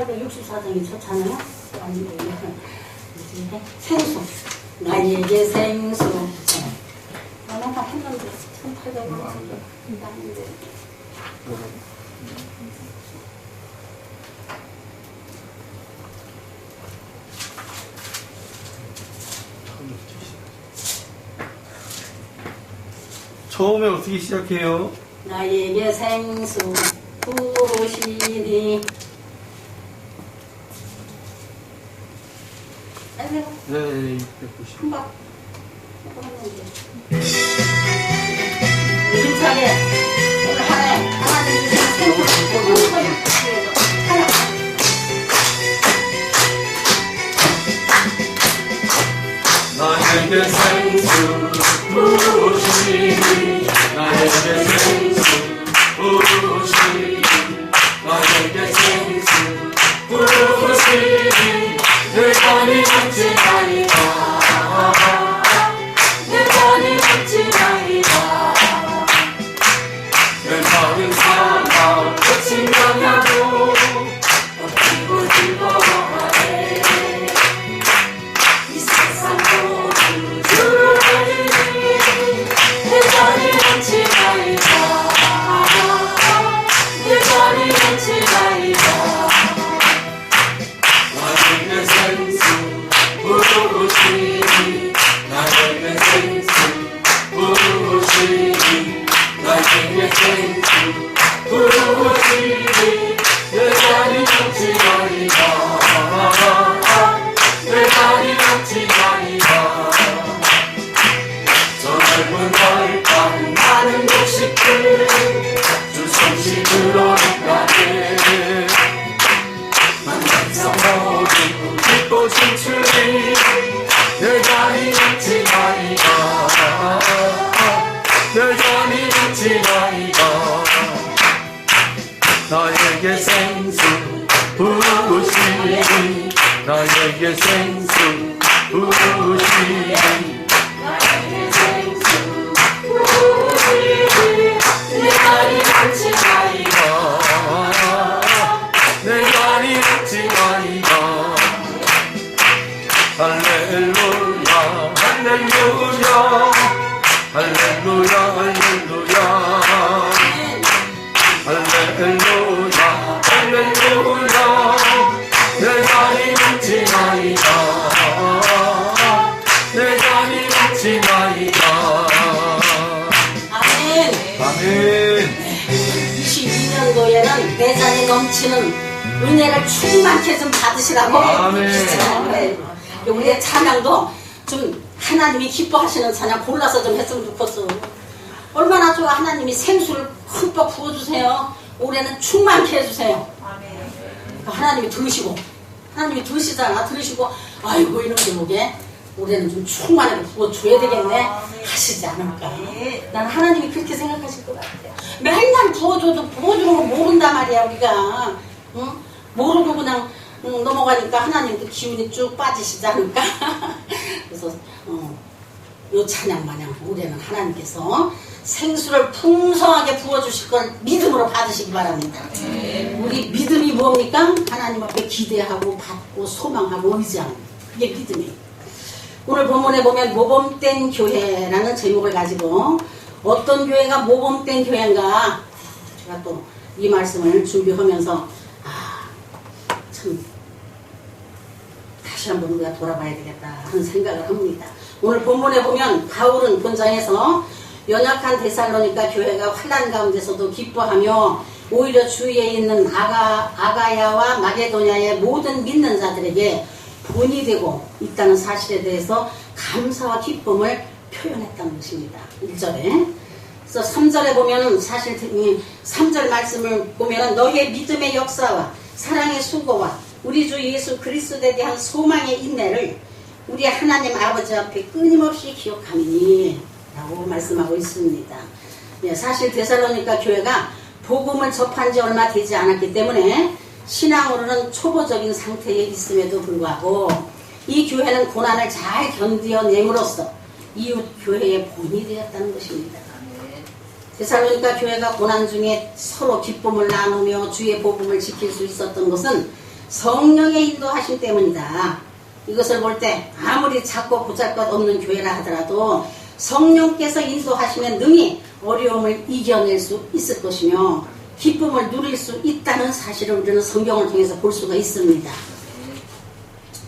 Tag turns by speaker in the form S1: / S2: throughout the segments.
S1: 1864장이 좋잖아요. 아니, 생수. 나에게 생수. 얼마나 했는데, 1800원.
S2: 처음에 어떻게 시작해요?
S1: 나에게 생수 부으시니. 아이고,
S2: 네, 690.
S1: 한번 힘차게 오늘 하나에 하나님 생수를 하나.
S2: 나에게 생수 부으시니 나에게 생수 부으시니 나에게 생수 부으시니 내 간이 넘치나이다 내 간이 넘치나이다 내 마른 사랑 끝인 영향으로 엎이고 즐거워하네 이 세상 모두 주를 알리니 내 간이 넘치나이다 내 간이 넘치나이다 나에게 생수 부으시니 나에게 생수 부으시니 나에게 생수 부으시니 내 간이 넘치나이다 내 간이 넘치나이다 저 넓은 벌판 많은 곡식들 주 som시 들어가네 만남성 모두 기뻐 춤추니 내 간이 넘치나이다 내 간이 넘치나이다 나에게 생수 부으시니 나에게 생수 부으시니 나에게 생수 부으시니 내 간이 넘치나이다 내 간이 넘치나이다 할렐루야 할렐루야 할렐루야 할렐루야 할렐루야 할렐루야 내 간이 넘치나이다 내 간이 넘치나이다
S1: 아멘.
S2: 아멘
S1: 22년도에는 내 잔이 넘치는 은혜를 충만케 좀 받으시라고.
S2: 아멘.
S1: 우리의 찬양도 좀 하나님이 기뻐하시는 찬양 골라서 좀 했으면 좋겠어. 얼마나 좋아. 하나님이 생수를 흠뻑 부어주세요. 올해는 충만케 해주세요. 하나님이 들으시고, 하나님이 들으시잖아. 들으시고, 아이고 이런 제목에 올해는 좀 충만하게 부어줘야 되겠네 하시지 않을까. 난 하나님이 그렇게 생각하실 것 같아요. 맨날 부어줘도 부어주는 거 모른단 말이야 우리가. 응? 모르고 그냥 넘어가니까 하나님도 기운이 쭉 빠지시지 않을까. 그래서 요 찬양 마냥 올해는 하나님께서 생수를 풍성하게 부어주실 걸 믿음으로 받으시기 바랍니다. 우리 믿음이 뭡니까? 하나님 앞에 기대하고 받고 소망하고 의지하는 그게 믿음이에요. 오늘 본문에 보면 모범된 교회라는 제목을 가지고 어떤 교회가 모범된 교회인가 제가 또 이 말씀을 준비하면서 참 다시 한번 우리가 돌아봐야 되겠다 하는 생각을 합니다. 오늘 본문에 보면 바울은 본장에서 연약한 데살로니가 교회가 환난 가운데서도 기뻐하며 오히려 주위에 있는 아가야와 마게도냐의 모든 믿는 자들에게 본이 되고 있다는 사실에 대해서 감사와 기쁨을 표현했다는 것입니다. 1절에. 그래서 3절에 보면 사실 3절 말씀을 보면 너희의 믿음의 역사와 사랑의 수고와 우리 주 예수 그리스도에 대한 소망의 인내를 우리 하나님 아버지 앞에 끊임없이 기억하니 라고 말씀하고 있습니다. 사실 데살로니가 교회가 복음을 접한 지 얼마 되지 않았기 때문에 신앙으로는 초보적인 상태에 있음에도 불구하고 이 교회는 고난을 잘 견뎌냄으로써 이웃 교회의 본이 되었다는 것입니다. 데살로니가 교회가 고난 중에 서로 기쁨을 나누며 주의 복음을 지킬 수 있었던 것은 성령의 인도하심 때문이다. 이것을 볼 때 아무리 작고 보잘것없는 교회라 하더라도 성령께서 인도하시면 능히 어려움을 이겨낼 수 있을 것이며 기쁨을 누릴 수 있다는 사실을 우리는 성경을 통해서 볼 수가 있습니다.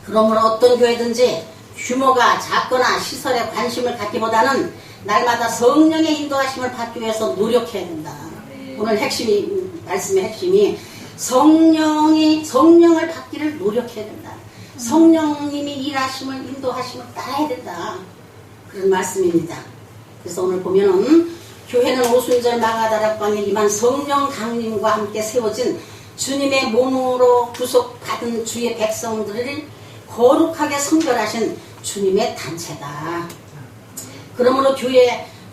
S1: 그러므로 어떤 교회든지 규모가 작거나 시설에 관심을 갖기보다는 날마다 성령의 인도하심을 받기 위해서 노력해야 된다. 오늘 말씀의 핵심이 성령을 받기를 노력해야 된다. 성령님이 일하심을 인도하심을 따라야 된다. 그런 말씀입니다. 그래서 오늘 보면은 교회는 오순절 마가다락방에 임한 성령 강림과 함께 세워진 주님의 몸으로 구속받은 주의 백성들을 거룩하게 성별하신 주님의 단체다. 그러므로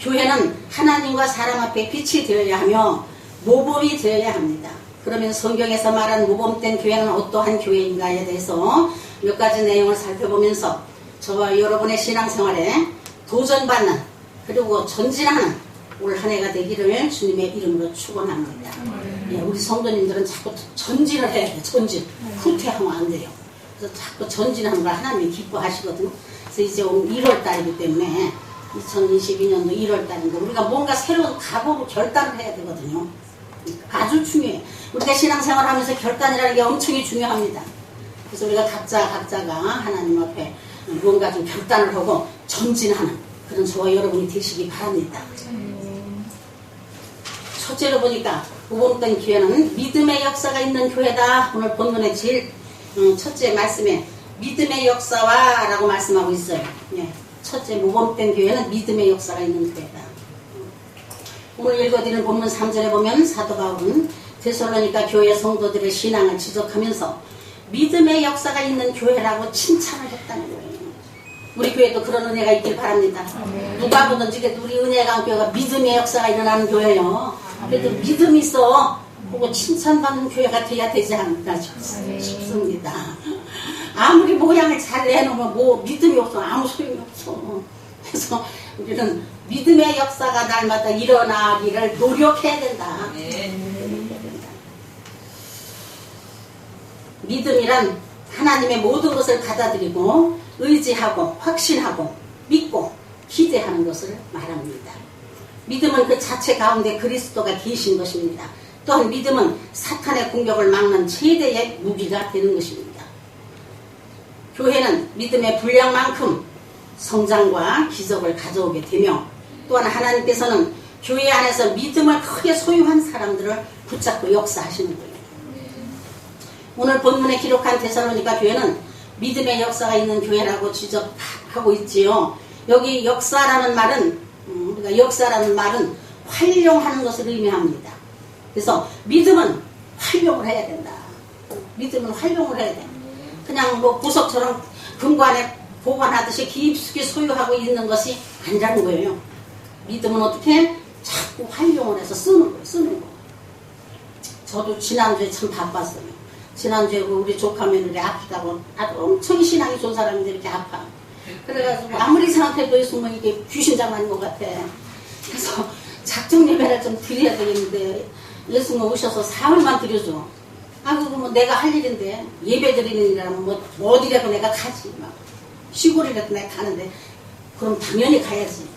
S1: 교회는 하나님과 사람 앞에 빛이 되어야 하며 모범이 되어야 합니다. 그러면 성경에서 말한 모범된 교회는 어떠한 교회인가에 대해서 몇 가지 내용을 살펴보면서 저와 여러분의 신앙생활에 도전받는 그리고 전진하는 올 한 해가 되기를 주님의 이름으로 축원합니다. 예, 우리 성도님들은 자꾸 전진을 해야 돼요. 전진. 후퇴하면 안 돼요. 그래서 자꾸 전진하는 걸 하나님이 기뻐하시거든요. 그래서 이제 오늘 1월 달이기 때문에 2022년도 1월 달인데 우리가 뭔가 새로운 각오로 결단을 해야 되거든요. 아주 중요해요. 우리가 신앙생활 하면서 결단이라는 게 엄청 중요합니다. 그래서 우리가 각자가 하나님 앞에 뭔가 좀 결단을 하고 전진하는 그런 저와 여러분이 되시기 바랍니다. 첫째로 보니까 모범된 교회는 믿음의 역사가 있는 교회다. 오늘 본문의 제일 첫째 말씀에 믿음의 역사와 라고 말씀하고 있어요. 예. 첫째 모범된 교회는 믿음의 역사가 있는 교회다. 오늘 읽어드리는 본문 3절에 보면 사도 바울은 데살로니가 교회 성도들의 신앙을 지적하면서 믿음의 역사가 있는 교회라고 칭찬을 했다는 거예요. 우리 교회도 그런 은혜가 있길 바랍니다. 누가 보든지 우리 은혜강교회가 믿음의 역사가 일어나는 교회예요. 그래도 믿음이 있어 보고 칭찬받는 교회가 돼야 되지 않을까 싶습니다. 아무리 모양을 잘 내놓으면 뭐 믿음이 없어 아무 소용이 없어. 그래서 우리는 믿음의 역사가 날마다 일어나기를 노력해야 된다. 믿음이란 하나님의 모든 것을 받아들이고 의지하고 확신하고 믿고 기대하는 것을 말합니다. 믿음은 그 자체 가운데 그리스도가 계신 것입니다. 또한 믿음은 사탄의 공격을 막는 최대의 무기가 되는 것입니다. 교회는 믿음의 분량만큼 성장과 기적을 가져오게 되며 또한 하나님께서는 교회 안에서 믿음을 크게 소유한 사람들을 붙잡고 역사하시는 거예요. 오늘 본문에 기록한 데살로니가 교회는 믿음의 역사가 있는 교회라고 지적하고 있지요. 여기 역사라는 말은 우리가 역사라는 말은 활용하는 것을 의미합니다. 그래서 믿음은 활용을 해야 된다. 믿음은 활용을 해야 돼. 그냥 뭐 보석처럼 금관에 보관하듯이 깊숙이 소유하고 있는 것이 아니라는 거예요. 믿음은 어떻게 자꾸 활용을 해서 쓰는 거예요. 저도 지난주에 참 바빴어요. 지난주에 우리 조카 며느리 아프다고 아주 엄청 신앙이 좋은 사람인데 이렇게 아파. 그래가지고 아무리 생각해도 있으면 이게 귀신 장난인 것 같아. 그래서 작정 예배를 좀 드려야 되겠는데 예수님 오셔서 사흘만 드려줘. 그거 뭐 내가 할 일인데 예배 드리는 일이라면 뭐 어디라도 내가 가지. 막 시골이라도 내가 가는데 그럼 당연히 가야지.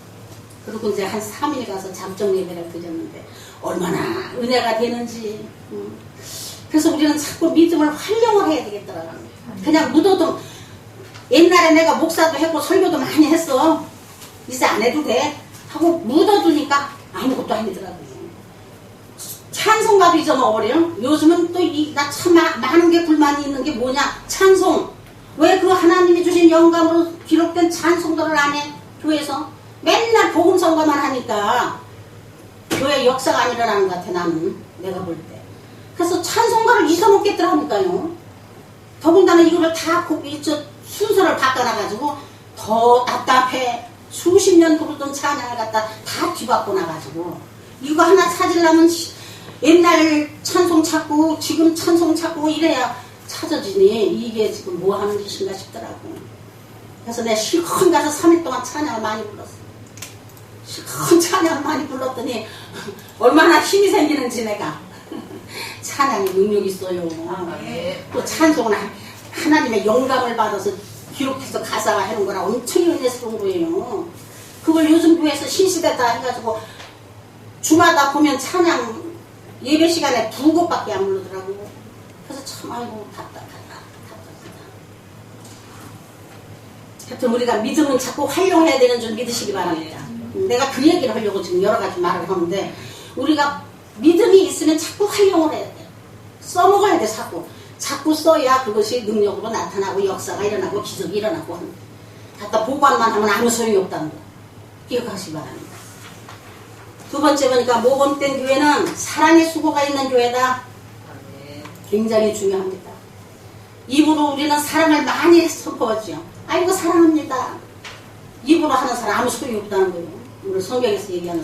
S1: 그리고 이제 한 3일 가서 작정 예배를 드렸는데 얼마나 은혜가 되는지. 그래서 우리는 자꾸 믿음을 활용을 해야 되겠더라고요. 그냥 묻어도 옛날에 내가 목사도 했고 설교도 많이 했어. 이제 안 해도 돼. 하고 묻어두니까 아무것도 아니더라고요. 찬송가도 잊어먹어버려요. 요즘은 또 나 참 많은 게 불만이 있는 게 뭐냐. 찬송. 왜 그 하나님이 주신 영감으로 기록된 찬송들을 안 해? 교회에서. 맨날 복음 선거만 하니까 교회 역사가 안 일어나는 것 같아 나는. 내가 볼 때. 그래서 찬송가를 잊어먹겠더라니까요. 더군다나 이거를 다 순서를 바꿔놔가지고 더 답답해. 수십 년 부르던 찬양을 갖다 다 뒤바꿔 놔가지고 이거 하나 찾으려면 옛날 찬송 찾고 지금 찬송 찾고 이래야 찾아지니 이게 지금 뭐 하는 짓인가 싶더라고요. 그래서 내가 실컷 가서 3일 동안 찬양을 많이 불렀어. 실컷 찬양을 많이 불렀더니 얼마나 힘이 생기는지 내가 찬양이 능력 있어요. 또 찬송은 하나님의 영감을 받아서 기록해서 가사가 하는 거라 엄청 은혜스러운 거예요. 그걸 요즘 교회에서 신시대다 해가지고 주마다 보면 찬양 예배 시간에 2곡밖에 안 부르더라고. 그래서 참 아이고 답답하다. 하여튼 우리가 믿음은 자꾸 활용해야 되는 줄 믿으시기 바랍니다. 내가 그 얘기를 하려고 지금 여러 가지 말을 하는데 우리가 믿음이 있으면 자꾸 활용을 해야 돼. 써먹어야 돼. 자꾸 써야 그것이 능력으로 나타나고 역사가 일어나고 기적이 일어나고 합니다. 갖다 보관만 하면 아무 소용이 없다는 거 기억하시기 바랍니다. 두 번째 보니까 모범된 교회는 사랑의 수고가 있는 교회다. 굉장히 중요합니다. 입으로 우리는 사랑을 많이 선포하죠. 아이고 사랑합니다. 입으로 하는 사람 아무 소용이 없다는 거예요. 오늘 성경에서 얘기하는